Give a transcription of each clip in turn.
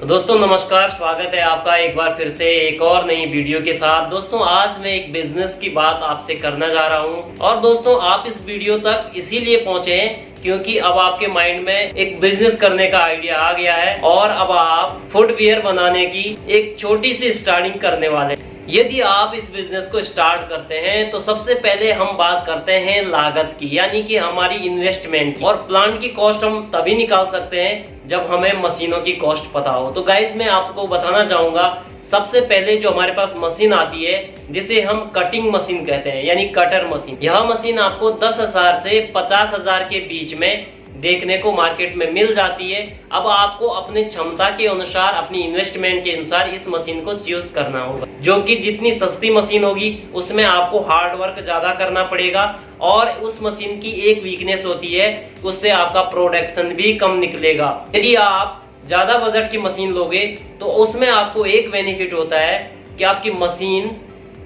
तो दोस्तों नमस्कार, स्वागत है आपका एक बार फिर से एक और नई वीडियो के साथ। दोस्तों आज मैं एक बिजनेस की बात आपसे करना जा रहा हूं और दोस्तों आप इस वीडियो तक इसीलिए पहुंचे हैं क्योंकि अब आपके माइंड में एक बिजनेस करने का आइडिया आ गया है और अब आप फुटवियर बनाने की एक छोटी सी स्टार्टिंग करने वाले हैं। यदि आप इस बिजनेस को स्टार्ट करते हैं तो सबसे पहले हम बात करते हैं लागत की, यानी कि हमारी इन्वेस्टमेंट की। और प्लांट की कॉस्ट हम तभी निकाल सकते हैं जब हमें मशीनों की कॉस्ट पता हो। तो गाइज मैं आपको बताना चाहूंगा, सबसे पहले जो हमारे पास मशीन आती है जिसे हम कटिंग मशीन कहते हैं, यानी कटर मशीन। यह मशीन आपको 10,000 से 50,000 के बीच में देखने को मार्केट में मिल जाती है। अब आपको अपने क्षमता के अनुसार, अपनी इन्वेस्टमेंट के अनुसार इस मशीन को चूज करना होगा, जो कि जितनी सस्ती मशीन होगी उसमें आपको हार्ड वर्क ज्यादा करना पड़ेगा और उस मशीन की एक वीकनेस होती है, उससे आपका प्रोडक्शन भी कम निकलेगा। यदि आप ज्यादा बजट की मशीन लोगे तो उसमें आपको एक बेनिफिट होता है कि आपकी मशीन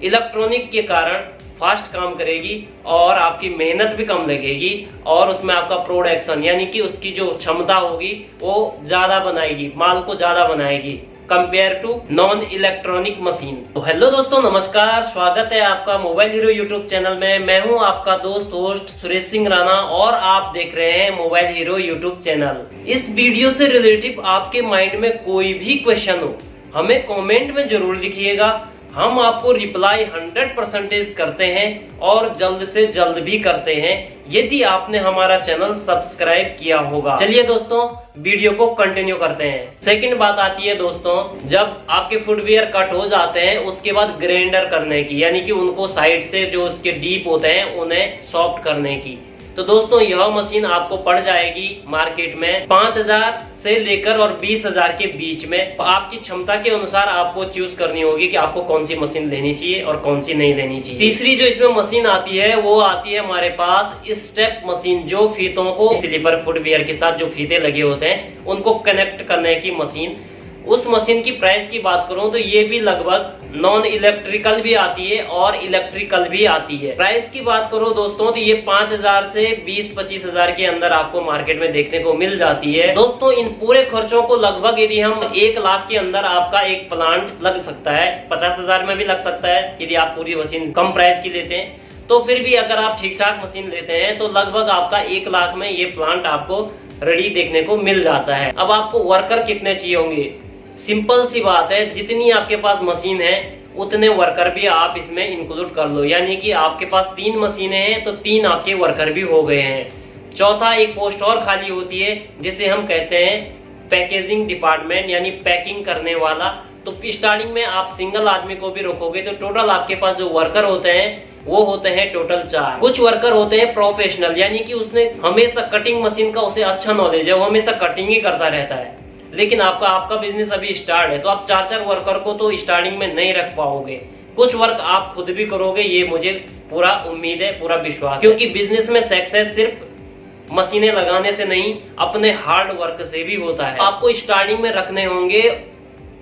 इलेक्ट्रॉनिक के कारण फास्ट काम करेगी और आपकी मेहनत भी कम लगेगी और उसमें आपका प्रोडक्शन यानी कि उसकी जो क्षमता होगी वो ज्यादा बनाएगी, माल को ज्यादा बनाएगी compare to non electronic machine. तो हेलो दोस्तों नमस्कार, स्वागत है आपका मोबाइल हीरो यूट्यूब चैनल में। मैं हूं आपका दोस्त होस्ट सुरेश सिंह राणा और आप देख रहे हैं मोबाइल हीरो यूट्यूब चैनल। इस वीडियो से रिलेटिव आपके माइंड में कोई भी क्वेश्चन हो हमें कमेंट में जरूर लिखिएगा, हम आपको रिप्लाई 100% करते हैं और जल्द से जल्द भी करते हैं यदि आपने हमारा चैनल सब्सक्राइब किया होगा। चलिए दोस्तों वीडियो को कंटिन्यू करते हैं। सेकंड बात आती है दोस्तों, जब आपके फुटवियर कट हो जाते हैं उसके बाद ग्राइंडर करने की, यानी कि उनको साइड से जो उसके डीप होते हैं उन्हें सॉफ्ट करने की। तो दोस्तों यह मशीन आपको पड़ जाएगी मार्केट में 5,000 से लेकर और 20,000 के बीच में। आपकी क्षमता के अनुसार आपको चूज करनी होगी कि आपको कौन सी मशीन लेनी चाहिए और कौन सी नहीं लेनी चाहिए। तीसरी जो इसमें मशीन आती है वो आती है हमारे पास स्टेप मशीन, जो फीतों को स्लीपर फुटवियर के साथ जो फीते लगे होते हैं उनको कनेक्ट करने की मशीन। उस मशीन की प्राइस की बात करूं तो ये भी लगभग नॉन इलेक्ट्रिकल भी आती है और इलेक्ट्रिकल भी आती है। प्राइस की बात करो दोस्तों तो ये 5,000 से 20-25,000 के अंदर आपको मार्केट में देखने को मिल जाती है। दोस्तों इन पूरे खर्चों को लगभग यदि हम 1 लाख के अंदर आपका एक प्लांट लग सकता है, 50,000 में भी लग सकता है यदि आप पूरी मशीन कम प्राइस की लेते हैं। तो फिर भी अगर आप ठीक ठाक मशीन लेते हैं तो लगभग आपका 1 लाख में ये प्लांट आपको रेडी देखने को मिल जाता है। अब आपको वर्कर कितने चाहिए होंगे? सिंपल सी बात है, जितनी आपके पास मशीन है उतने वर्कर भी आप इसमें इंक्लूड कर लो, यानी कि आपके पास 3 मशीनें हैं तो 3 आपके वर्कर भी हो गए हैं। चौथा एक पोस्ट और खाली होती है जिसे हम कहते हैं पैकेजिंग डिपार्टमेंट, यानी पैकिंग करने वाला। तो स्टार्टिंग में आप सिंगल आदमी को भी रखोगे तो टोटल आपके पास जो वर्कर होते हैं वो होते हैं टोटल 4। कुछ वर्कर होते हैं प्रोफेशनल, यानी कि उसने हमेशा कटिंग मशीन का उसे अच्छा नॉलेज है, वो हमेशा कटिंग ही करता रहता है। लेकिन आपका बिजनेस अभी स्टार्ट है तो आप 4-4 वर्कर को तो स्टार्टिंग में नहीं रख पाओगे। कुछ वर्क आप खुद भी करोगे, ये मुझे पूरा उम्मीद है, पूरा विश्वास है। क्योंकि बिजनेस में सक्सेस सिर्फ मशीनें लगाने से नहीं, अपने हार्ड वर्क से भी होता है। आपको स्टार्टिंग में रखने होंगे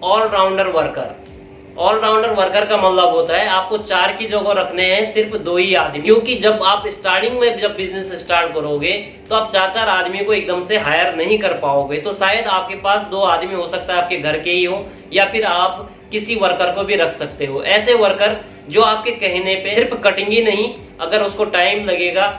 ऑलराउंडर वर्कर। ऑलराउंडर वर्कर का मतलब होता है आपको 4 की जगह रखने हैं सिर्फ 2 ही आदमी, क्योंकि जब आप स्टार्टिंग में जब बिजनेस स्टार्ट करोगे तो आप 4-4 आदमी को एकदम से हायर नहीं कर पाओगे। तो शायद आपके पास 2 आदमी हो सकता है आपके घर के ही हो, या फिर आप किसी वर्कर को भी रख सकते हो। ऐसे वर्कर जो आपके कहने पे सिर्फ कटिंग ही नहीं, अगर उसको टाइम लगेगा,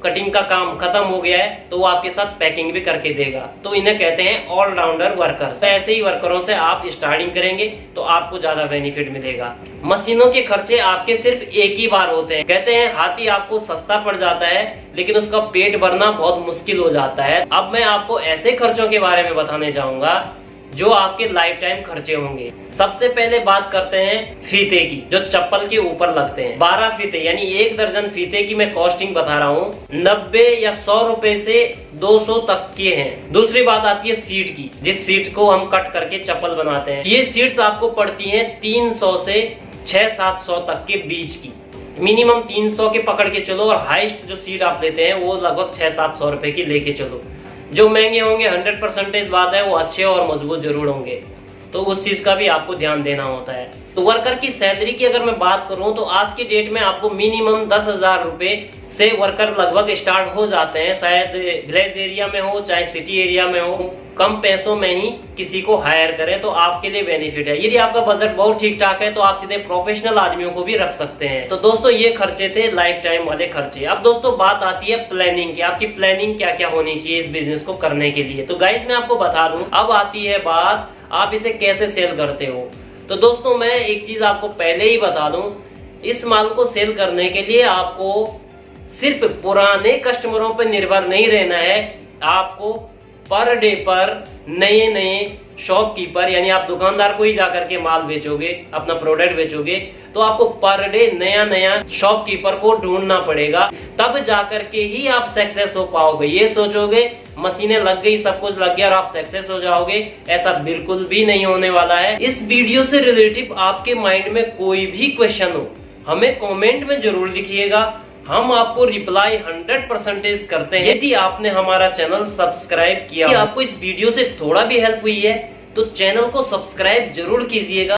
कटिंग का काम खत्म हो गया है तो वो आपके साथ पैकिंग भी करके देगा। तो इन्हें कहते हैं ऑलराउंडर वर्कर्स। ऐसे ही वर्करों से आप स्टार्टिंग करेंगे तो आपको ज्यादा बेनिफिट मिलेगा। मशीनों के खर्चे आपके सिर्फ एक ही बार होते हैं। कहते हैं हाथी आपको सस्ता पड़ जाता है लेकिन उसका पेट भरना बहुत मुश्किल हो जाता है। अब मैं आपको ऐसे खर्चों के बारे में बताने जाऊंगा जो आपके लाइफ टाइम खर्चे होंगे। सबसे पहले बात करते हैं फीते की, जो चप्पल के ऊपर लगते हैं। 12 फीते यानी 1 दर्जन फीते की मैं कॉस्टिंग बता रहा हूँ, 90 या 100 रुपए से 200 तक के हैं। दूसरी बात आती है सीट की, जिस सीट को हम कट करके चप्पल बनाते हैं। ये सीट्स आपको पड़ती हैं 300 से 600-700 तक के बीच की। मिनिमम 300 के पकड़ के चलो और हाईएस्ट जो सीट आप लेते हैं वो लगभग 600-700 रुपए की लेके चलो। जो महंगे होंगे 100% बात है वो अच्छे और मजबूत जरूर होंगे, तो उस चीज का भी आपको ध्यान देना होता है। तो वर्कर की सैलरी की अगर मैं बात करूं तो आज की डेट में आपको मिनिमम 10,000 रुपए से वर्कर लगभग स्टार्ट हो जाते हैं, शायद विलेज एरिया में हो चाहे सिटी एरिया में हो, कम पैसों में ही किसी को हायर करें तो आपके लिए बेनिफिट है। यदि आपका बजट बहुत ठीक ठाक है तो आप सीधे प्रोफेशनल आदमियों को भी रख सकते हैं। तो दोस्तों ये खर्चे थे लाइफ टाइम वाले खर्चे। अब दोस्तों बात आती है प्लानिंग की, आपकी प्लानिंग क्या क्या होनी चाहिए इस बिजनेस को करने के लिए। तो गाइस मैं आपको बता दूं, अब आती है बात आप इसे कैसे सेल करते हो। तो दोस्तों मैं एक चीज आपको पहले ही बता दूं, इस माल को सेल करने के लिए आपको सिर्फ पुराने कस्टमरों पर निर्भर नहीं रहना है, आपको पर डे पर नए नए शॉपकीपर, यानी आप दुकानदार को ही जाकर के माल बेचोगे, अपना प्रोडक्ट बेचोगे, तो आपको पर डे नया नया शॉपकीपर को ढूंढना पड़ेगा, तब जाकर के ही आप सक्सेस हो पाओगे। ये सोचोगे मशीनें लग गई, सब कुछ लग गया और आप सक्सेस हो जाओगे, ऐसा बिल्कुल भी नहीं होने वाला है। इस वीडियो से रिलेटिव आपके माइंड में कोई भी क्वेश्चन हो, हमें कमेंट में जरूर लिखिएगा, हम आपको रिप्लाई 100% करते हैं। यदि आपने हमारा चैनल सब्सक्राइब किया, आपको इस वीडियो से थोड़ा भी हेल्प हुई है तो चैनल को सब्सक्राइब जरूर कीजिएगा।